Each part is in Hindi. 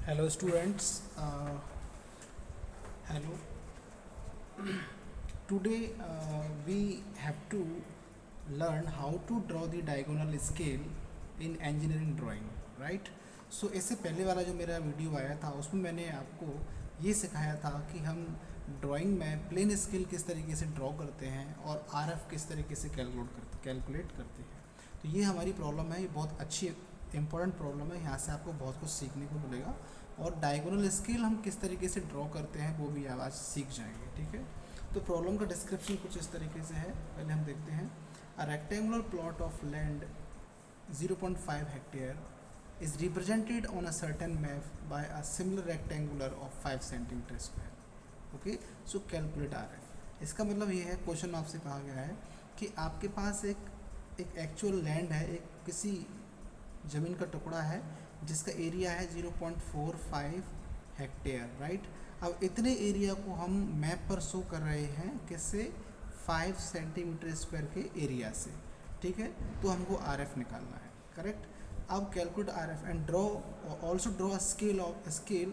Hello students, hello. Today we have to learn how to draw the diagonal scale in engineering drawing, right? So इससे पहले वाला जो मेरा वीडियो आया था उसमें मैंने आपको ये सिखाया था कि हम ड्राइंग में प्लेन स्केल किस तरीके से ड्रॉ करते हैं और आरएफ किस तरीके से कैलकुलेट करते हैं। तो ये हमारी प्रॉब्लम है, ये बहुत अच्छी इंपॉर्टेंट प्रॉब्लम है। यहाँ से आपको बहुत कुछ सीखने को मिलेगा और डायगोनल स्केल हम किस तरीके से ड्रॉ करते हैं वो भी आप आज सीख जाएंगे, ठीक है। तो प्रॉब्लम का डिस्क्रिप्शन कुछ इस तरीके से है, पहले हम देखते हैं। A rectangular plot of land 0.5 hectare is represented on a certain map by a similar rectangular of 5 centimeter square. Okay, so calculate RF। इसका मतलब ये है, क्वेश्चन आपसे कहा गया है कि आपके पास एक एक्चुअल लैंड है, एक किसी ज़मीन का टुकड़ा है जिसका एरिया है 0.45 हेक्टेयर, राइट। अब इतने एरिया को हम मैप पर शो कर रहे हैं किससे, 5 सेंटीमीटर स्क्वायर के एरिया से, ठीक है। तो हमको RF निकालना है, करेक्ट। अब calculate RF and draw, also draw scale और स्केल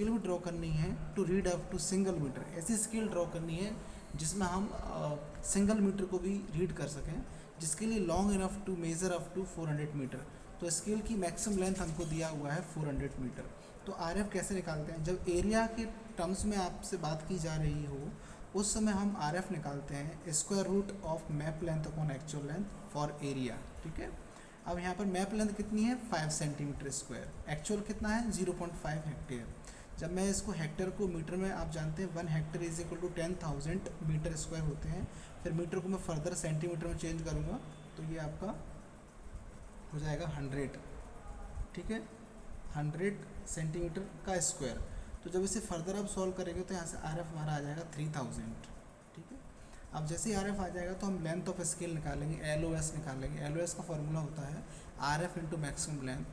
भी ड्रॉ करनी है to read up to single metre. ऐसी स्केल ड्रॉ करनी है जिसमें हम सिंगल मीटर को भी रीड कर सकें, जिसके लिए long enough to measure up to 400 metre. तो स्केल की मैक्सिमम लेंथ हमको दिया हुआ है 400 मीटर। तो RF कैसे निकालते हैं, जब एरिया के टर्म्स में आपसे बात की जा रही हो उस समय हम RF निकालते हैं square root of map length upon actual length for area, ठीक है। अब यहाँ पर मैप लेंथ कितनी है, 5 सेंटीमीटर स्क्वायर, एक्चुअल कितना है 0.5 हेक्टेयर। जब मैं इसको हेक्टेयर को मीटर में, आप जानते हैं 1 hectare is equal to 10,000 metre square होते हैं। फिर मीटर को मैं फर्दर सेंटीमीटर में चेंज करूँगा तो ये आपका हो जाएगा 100, ठीक है, 100 सेंटीमीटर का स्क्वायर। तो जब इसे फर्दर आप सॉल्व करेंगे तो यहाँ से RF हमारा आ जाएगा 3000, ठीक है। अब जैसे ही RF आ जाएगा तो हम लेंथ ऑफ स्केल निकालेंगे, LOS निकालेंगे। LOS का फॉर्मूला होता है RF into maximum length.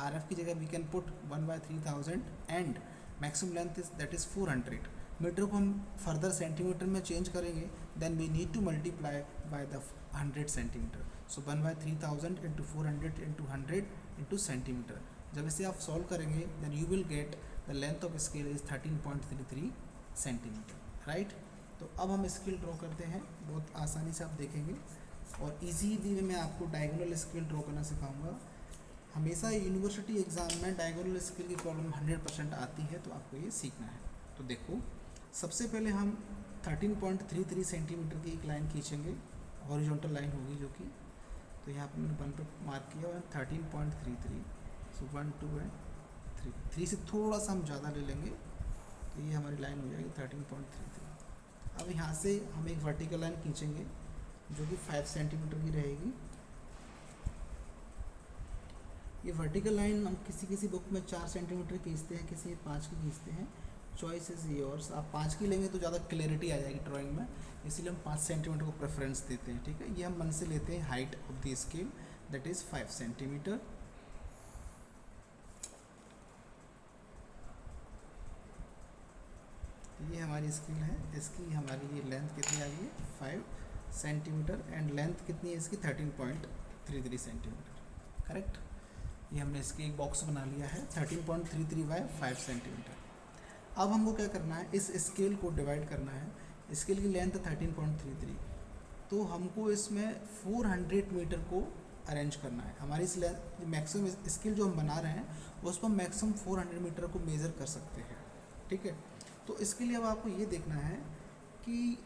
RF की जगह we can put 1/3000 and maximum length is that is 400। Metre को हम फर्दर सेंटीमीटर में चेंज करेंगे, then we need to multiply by the 100 centimetre. So 1/3000 into 400 into 100 into centimetre. जब इसे आप सॉल्व करेंगे then you will get the length of scale is 13.33 centimetre, right. तो अब हम स्केल ड्रॉ करते हैं, बहुत आसानी से आप देखेंगे और इजीली मैं आपको डायगोनल स्केल ड्रॉ करना सिखाऊंगा। हमेशा यूनिवर्सिटी एग्ज़ाम में डायगोनल स्केल की प्रॉब्लम 100% आती है, तो आपको ये सीखना है। तो देखो, सबसे पहले हम 13.33 सेंटीमीटर की एक लाइन खींचेंगे, हॉरिजॉन्टल लाइन होगी जो कि, तो यहाँ पर मैंने 1 पे मार्क किया हुआ है 13.33। सो 1 2 है 3 से थोड़ा सा हम ज़्यादा ले लेंगे तो ये हमारी लाइन हो जाएगी 13.33। अब यहाँ से हम एक वर्टिकल लाइन खींचेंगे जो कि 5 सेंटीमीटर की रहेगी। ये वर्टिकल लाइन हम किसी बुक में 4 सेंटीमीटर खींचते हैं, किसी 5 की खींचते हैं। Choice is yours. आप 5 की लेंगे तो ज़्यादा क्लैरिटी आ जाएगी ड्राइंग में, इसीलिए हम 5 सेंटीमीटर को प्रेफरेंस देते हैं, ठीक है। ये हम मन से लेते हैं height of the scale that is 5 centimetre. ये हमारी स्केल है, इसकी हमारी ये लेंथ कितनी आ गई है 5 सेंटीमीटर एंड लेंथ कितनी है इसकी 13.33 सेंटीमीटर, करेक्ट। ये हमने इसकी एक बॉक्स बना लिया है 13.33 बाय 5 सेंटीमीटर। अब हमको क्या करना है, इस स्केल को डिवाइड करना है। स्केल की लेंथ 13.33, तो हमको इसमें 400 मीटर को अरेंज करना है। हमारी इस मैक्सिमम स्केल जो हम बना रहे हैं उस पर मैक्सिमम 400 मीटर को मेज़र कर सकते हैं, ठीक है। तो इसके लिए अब आपको ये देखना है कि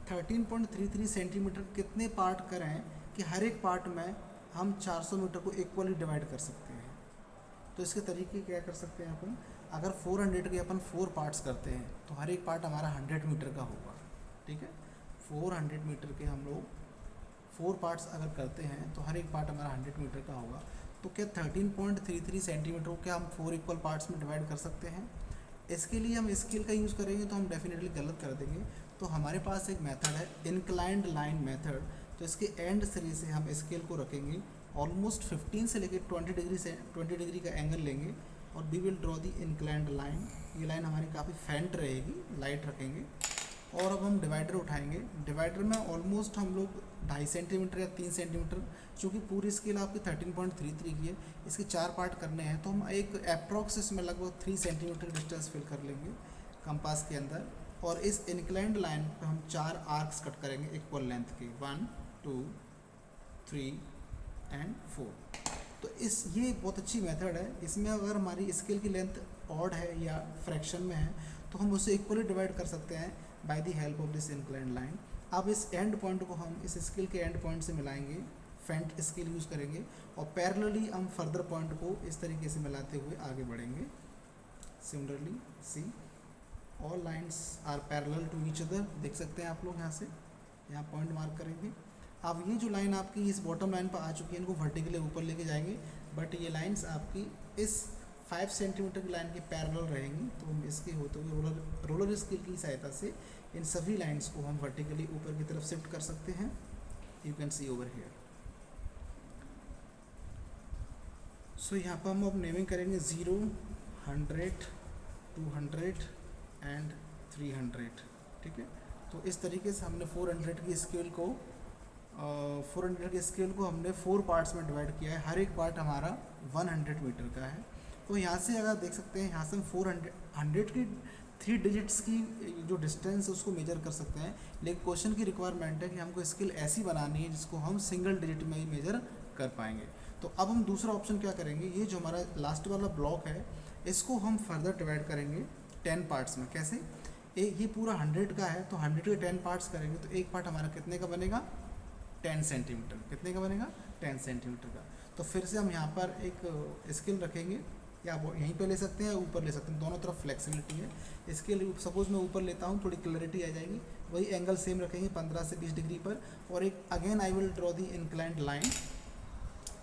13.33 सेंटीमीटर कितने पार्ट करें कि हर एक पार्ट में हम 400 मीटर को इक्वली डिवाइड कर सकते हैं। तो इसके तरीके क्या कर सकते हैं अपन, अगर 400 के अपन 4 पार्ट्स करते हैं तो हर एक पार्ट हमारा 100 मीटर का होगा, ठीक है। 400 मीटर के हम लोग 4 पार्ट्स अगर करते हैं तो हर एक पार्ट हमारा 100 मीटर का होगा। तो क्या 13.33 सेंटीमीटर को क्या हम 4 इक्वल पार्ट्स में डिवाइड कर सकते हैं। इसके लिए हम स्केल का यूज़ करेंगे तो हम डेफिनेटली गलत कर देंगे। तो हमारे पास एक मेथड है इंक्लाइंड लाइन मेथड। तो इसके एंड सिरे से हम स्केल को रखेंगे, ऑलमोस्ट 15 से लेकर 20 डिग्री का एंगल लेंगे और we will draw the inclined line. ये लाइन हमारी काफ़ी फेंट रहेगी, लाइट रखेंगे और अब हम डिवाइडर उठाएंगे। डिवाइडर में ऑलमोस्ट हम लोग 2.5 सेंटीमीटर या 3 सेंटीमीटर, चूँकि पूरी स्केल आपकी 13.33 की है, इसके 4 पार्ट करने हैं, तो हम एक अप्रॉक्स इसमें लगभग 3 सेंटीमीटर डिस्टेंस फिल कर लेंगे कंपास के अंदर। और इस इंक्लाइंड लाइन पे हम 4 आर्क्स कट करेंगे इक्वल लेंथ के, 1 2 3 एंड 4। तो ये बहुत अच्छी मेथड है। इसमें अगर हमारी स्केल की लेंथ ऑड है या फ्रैक्शन में है तो हम उसे इक्वली डिवाइड कर सकते हैं by the help of this inclined line. अब इस एंड पॉइंट को हम इस स्केल के एंड पॉइंट से मिलाएंगे, फेंट स्केल यूज़ करेंगे, और पैरेलली हम फर्दर पॉइंट को इस तरीके से मिलाते हुए आगे बढ़ेंगे। Similarly see all lines are parallel to each other, देख सकते हैं आप लोग यहाँ से, यहाँ पॉइंट मार्क करेंगे। अब ये जो लाइन आपकी इस बॉटम लाइन पर आ चुकी है, इनको वर्टिकली ऊपर लेके जाएंगे, बट ये लाइंस आपकी इस 5 सेंटीमीटर की लाइन के पैरेलल रहेंगी। तो हम इसके होते हुए रोलर स्केल की सहायता से इन सभी लाइंस को हम वर्टिकली ऊपर की तरफ शिफ्ट कर सकते हैं। You can see over here. So यहाँ पर हम अब नेमिंग करेंगे 0 100 200 एंड 300, ठीक है। तो इस तरीके से हमने 400 की स्केल को 400 के स्केल को हमने 4 पार्ट्स में डिवाइड किया है। हर एक पार्ट हमारा 100 मीटर का है। तो यहाँ से अगर देख सकते हैं, यहाँ से हम 400 की 3 डिजिट्स की जो डिस्टेंस है उसको मेजर कर सकते हैं, लेकिन क्वेश्चन की रिक्वायरमेंट है कि हमको स्केल ऐसी बनानी है जिसको हम सिंगल डिजिट में ही मेजर कर पाएंगे। तो अब हम दूसरा ऑप्शन क्या करेंगे, ये जो हमारा लास्ट वाला ब्लॉक है इसको हम फर्दर डिवाइड करेंगे 10 पार्ट्स में। कैसे, ये पूरा 100 का है तो 100 के 10 पार्ट्स करेंगे, तो एक पार्ट हमारा कितने का बनेगा, 10 सेंटीमीटर। कितने का बनेगा, 10 सेंटीमीटर का। तो फिर से हम यहाँ पर एक स्केल रखेंगे, या आप यहीं पे ले सकते हैं या ऊपर ले सकते हैं, दोनों तरफ फ्लेक्सिबिलिटी है। स्केल सपोज मैं ऊपर लेता हूँ, थोड़ी क्लैरिटी आ जाएगी। वही एंगल सेम रखेंगे 15 से 20 डिग्री पर, और एक again I will draw the inclined line.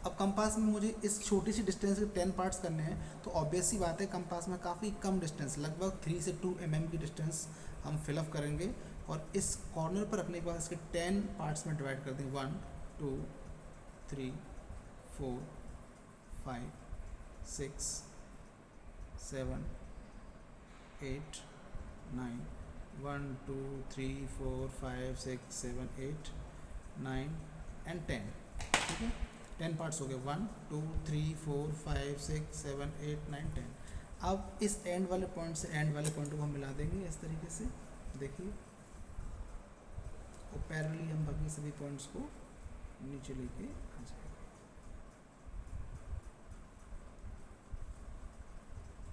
अब कंपास में मुझे इस छोटी सी डिस्टेंस के 10 पार्ट्स करने हैं, तो ऑब्वियस सी बात है कंपास में काफ़ी कम डिस्टेंस, लगभग 3 से 2 mm की डिस्टेंस हम फिलअप करेंगे, और इस कॉर्नर पर रखने के बाद इसके 10 पार्ट्स में डिवाइड कर देंगे। 1 2 3 4 5 6 7 8 9 1 2 3 4 5 6 7 8 9 एंड 10, ठीक है। 10 पार्ट्स हो गए, 1 2 3 4 5 6 7 8 9 10। अब इस एंड वाले पॉइंट से एंड वाले पॉइंट को हम मिला देंगे इस तरीके से, देखिए, और पैरेलली हम बाकी सभी पॉइंट्स को नीचे लेके आ जाएंगे।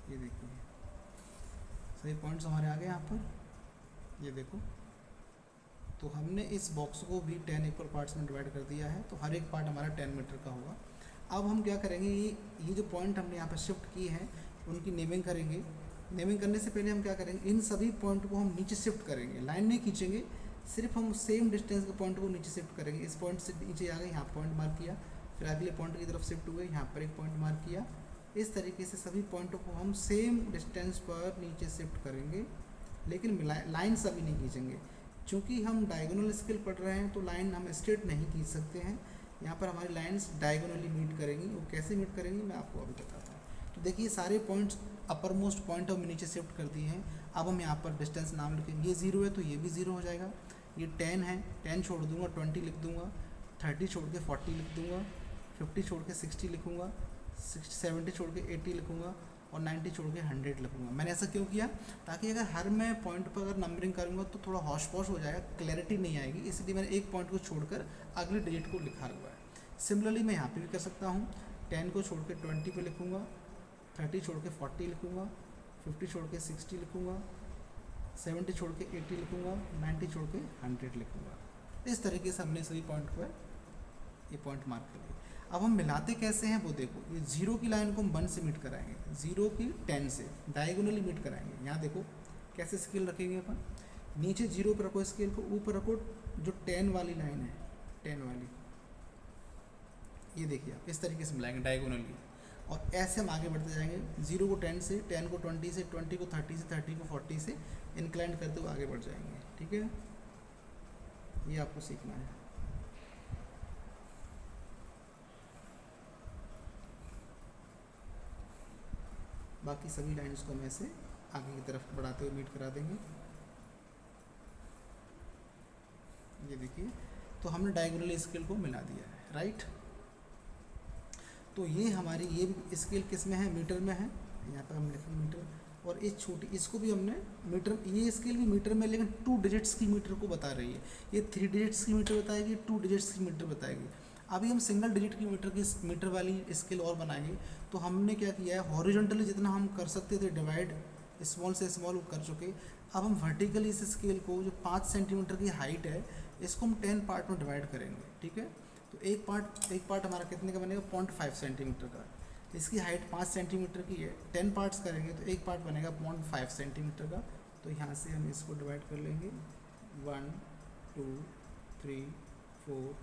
ये देखिए सभी पॉइंट्स हमारे आ गए यहाँ पर, ये देखो। तो हमने इस बॉक्स को भी 10 इक्वल पार्ट्स में डिवाइड कर दिया है, तो हर एक पार्ट हमारा 10 मीटर का होगा। अब हम क्या करेंगे, ये जो पॉइंट हमने यहाँ पर शिफ्ट किए हैं उनकी नेमिंग करेंगे। नेमिंग करने से पहले हम क्या करेंगे, इन सभी पॉइंट को हम नीचे शिफ्ट करेंगे, लाइन नहीं खींचेंगे, सिर्फ हम सेम डिस्टेंस के पॉइंट को नीचे शिफ्ट करेंगे। इस पॉइंट से नीचे आ गए, यहाँ पॉइंट मार्क किया, फिर अगले पॉइंट की तरफ शिफ्ट हुए, यहाँ पर एक पॉइंट मार्क किया। इस तरीके से सभी पॉइंटों को हम सेम डिस्टेंस पर नीचे शिफ्ट करेंगे, लेकिन लाइन सभी नहीं खींचेंगे। चूँकि हम डायगोनल स्केल पढ़ रहे हैं तो लाइन हम स्ट्रेट नहीं खींच सकते हैं। यहाँ पर हमारी लाइंस डायगोनली मीट करेंगी, वो कैसे मीट करेंगी मैं आपको अभी बताता हूँ। तो देखिए सारे पॉइंट्स अपर मोस्ट पॉइंट हम नीचे शिफ्ट कर दिए हैं। अब हम यहाँ पर डिस्टेंस नाम लिखेंगे, ये 0 है तो ये भी 0 हो जाएगा। ये 10 है, 10 छोड़ दूँगा 20 लिख दूँगा, 30 छोड़ के 40 लिख दूँगा, 50 छोड़ के 60 लिखूँगा, 70 छोड़ के 80 लिखूँगा, और 90 छोड़ के 100 लिखूँगा। मैंने ऐसा क्यों किया, ताकि अगर हर मैं पॉइंट पर अगर नंबरिंग करूँगा तो थोड़ा हौश पौश हो जाएगा, क्लैरिटी नहीं आएगी, इसलिए मैंने एक पॉइंट को छोड़कर अगले डिजिट को लिखा हुआ है। सिमिलरली मैं यहाँ पे भी कर सकता हूँ, 10 को छोड़ के 20 पे लिखूँगा, 30 छोड़ के 40 लिखूँगा, 50 छोड़ के 60 लिखूँगा, 70 छोड़ के 80 लिखूँगा, 90 छोड़ के 100 लिखूँगा। इस तरीके से हमने सभी पॉइंट को ये पॉइंट मार्क कर लिया। अब हम मिलाते कैसे हैं वो देखो, ये 0 की लाइन को हम 1 से मीट कराएंगे, 0 की 10 से डायगोनली मीट कराएंगे। यहाँ देखो कैसे स्केल रखेंगे अपन, नीचे 0 पर रखो स्केल को, ऊपर रखो जो 10 वाली लाइन है, 10 वाली, ये देखिए आप इस तरीके से मिलाएंगे डायगोनली, और ऐसे हम आगे बढ़ते जाएंगे। 0 को 10 से, 10 को 20 से, 20 को 30 से, 30 को 40 से इंक्लाइन करते हुए आगे बढ़ जाएंगे, ठीक है। ये आपको सीखना है। बाकी सभी लाइन्स को हम ऐसे आगे की तरफ बढ़ाते हुए मीट करा देंगे। ये देखिए, तो हमने डायगोनल स्केल को मिला दिया है, राइट। तो ये हमारी ये स्केल किस में है, मीटर में है, यहाँ पर हम लिखेंगे मीटर। और ये छोटी, इसको भी हमने मीटर, ये स्केल भी मीटर में, लेकिन 2 डिजिट्स की मीटर को बता रही है। ये 3 डिजिट्स की मीटर बताएगी, 2 डिजिट्स की मीटर बताएगी। अभी हम सिंगल डिजिट की मीटर वाली स्केल और बनाएंगे। तो हमने क्या किया है, हॉरिजॉन्टली जितना हम कर सकते थे डिवाइड, स्मॉल से स्मॉल कर चुके। अब हम वर्टिकली इस स्केल को, जो 5 सेंटीमीटर की हाइट है, इसको हम 10 पार्ट में डिवाइड करेंगे, ठीक है। तो एक पार्ट हमारा कितने का बनेगा, 0.5 सेंटीमीटर का। इसकी हाइट 5 सेंटीमीटर की है, 10 पार्ट्स करेंगे तो एक पार्ट बनेगा 0.5 सेंटीमीटर का। तो यहाँ से हम इसको डिवाइड कर लेंगे, 1 2 3 4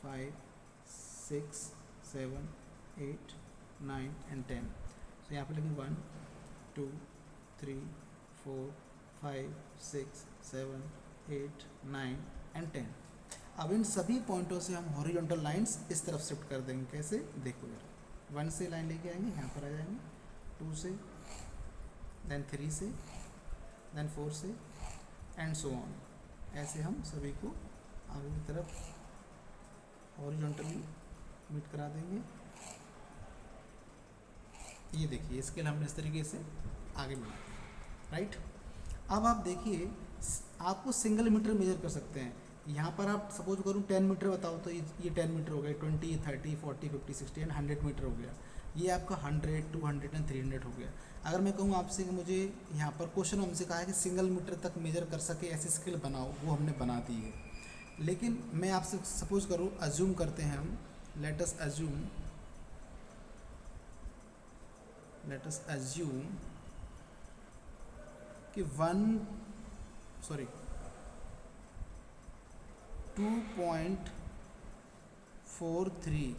5 6 7 8 9 एंड 10। तो यहाँ पे लिखेंगे 1 2 3 4 5 6 7 8 9 एंड 10। अब इन सभी पॉइंटों से हम हॉरिजॉन्टल लाइंस इस तरफ शिफ्ट कर देंगे। कैसे, देखो यार, 1 से लाइन लेके आएंगे, यहाँ पर आ जाएंगे, 2 से, देन 3 से, देन 4 से, एंड सो ऑन। ऐसे हम सभी को आगे की तरफ हॉरिजॉन्टली मीट करा देंगे। ये देखिए, स्केल हमने इस तरीके से आगे बढ़ा, राइट। अब आप देखिए, आपको सिंगल मीटर मेजर कर सकते हैं। यहाँ पर आप सपोज करूँ 10 मीटर बताओ, तो ये 10 मीटर हो गया, 20 30 40 50 60 एंड 100 मीटर हो गया। ये आपका 100 200 एंड 300 हो गया। अगर मैं कहूँ आपसे कि मुझे यहाँ पर क्वेश्चन हमसे कहा है कि सिंगल मीटर तक मेजर कर सके ऐसी स्केल बनाओ, वो हमने बना दी है। लेकिन मैं आपसे सपोज करूँ, अज्यूम करते हैं हम, लेट अस अज्यूम कि 2.43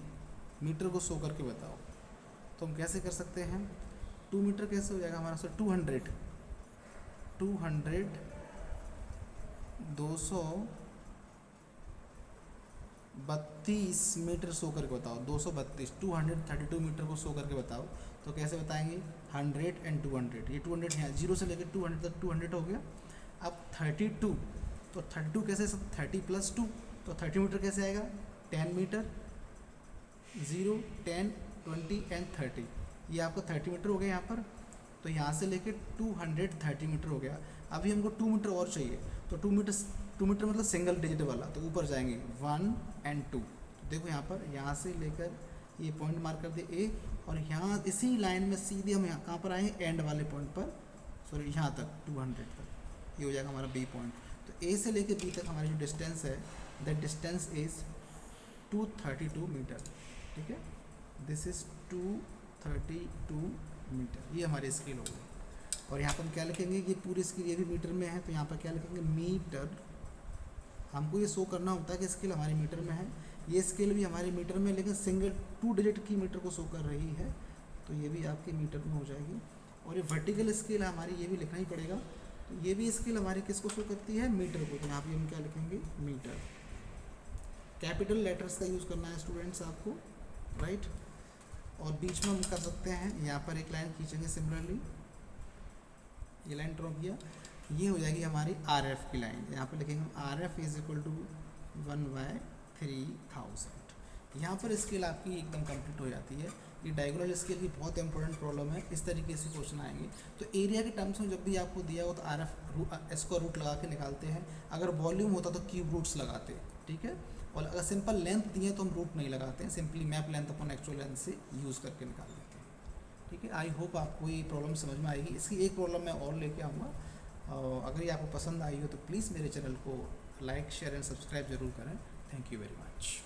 मीटर को शो करके बताओ। तो हम कैसे कर सकते हैं, 2 मीटर कैसे हो जाएगा हमारा, सर 200 232 मीटर शो करके बताओ। 232 232 मीटर को शो करके बताओ। तो कैसे बताएंगे, 100 एंड 200, ये 200 यहाँ 0 से लेकर 200 तक 200 हो गया। अब 32, तो 32 कैसे, 30 + 2, तो 30 मीटर कैसे आएगा, 10 मीटर, 0 10 20 एंड 30, ये आपको 30 मीटर हो गया यहाँ पर। तो यहाँ से लेके 230 मीटर हो गया। अभी हमको 2 मीटर और चाहिए, तो 2 मीटर मतलब सिंगल डिजिट वाला, तो ऊपर जाएंगे 1 एंड 2। तो देखो यहाँ पर, यहाँ से लेकर ये पॉइंट मार्क कर दे ए, और यहाँ इसी लाइन में सीधे हम यहाँ कहाँ पर आए, एंड वाले पॉइंट पर, सॉरी यहाँ तक 200 तक, ये हो जाएगा हमारा बी पॉइंट। तो ए से लेकर बी तक हमारी जो डिस्टेंस है, दैट डिस्टेंस इज़ 232 मीटर, ठीक है। दिस इज़ 232 मीटर, ये हमारी स्केल हो गई। और यहाँ पर हम क्या लिखेंगे, ये पूरी स्केल ये भी मीटर में है, तो यहाँ पर क्या लिखेंगे, मीटर। हमको ये शो करना होता है कि स्केल हमारी मीटर में है। ये स्केल भी हमारी मीटर में, लेकिन सिंगल 2 डिजिट की मीटर को शो कर रही है, तो ये भी आपके मीटर में हो जाएगी। और ये वर्टिकल स्केल है हमारी, ये भी लिखना ही पड़ेगा। तो ये भी स्केल हमारी किसको शो करती है, मीटर को। तो यहाँ पे हम क्या लिखेंगे, मीटर। कैपिटल लेटर्स का यूज़ करना है स्टूडेंट्स आपको, राइट। और बीच में हम कर सकते हैं, यहाँ पर एक लाइन खींचेंगे सिमिलरली, ये लाइन ड्रॉ किया, ये हो जाएगी हमारी RF की लाइन। यहाँ पर लिखेंगे RF = 1/3000। यहाँ पर स्केल आपकी एकदम कंप्लीट हो जाती है। ये डायगोनल स्केल की बहुत इंपॉर्टेंट प्रॉब्लम है। इस तरीके से क्वेश्चन आएंगे। तो एरिया के टर्म्स में जब भी आपको दिया हो तो RF स्क्वायर रूट लगा के निकालते हैं। अगर वॉल्यूम होता तो क्यूब रूट्स लगाते हैं, ठीक है। और अगर सिंपल लेंथ दिए तो हम रूट नहीं लगाते हैं, simply map length upon actual length से यूज़ करके निकाल लेते हैं, ठीक है। आई होप आपको ये प्रॉब्लम समझ में आएगी। इसकी एक प्रॉब्लम मैं और लेके आऊँगा। अगर ये आपको पसंद आई हो तो प्लीज़ मेरे चैनल को लाइक शेयर एंड सब्सक्राइब जरूर करें। Thank you very much.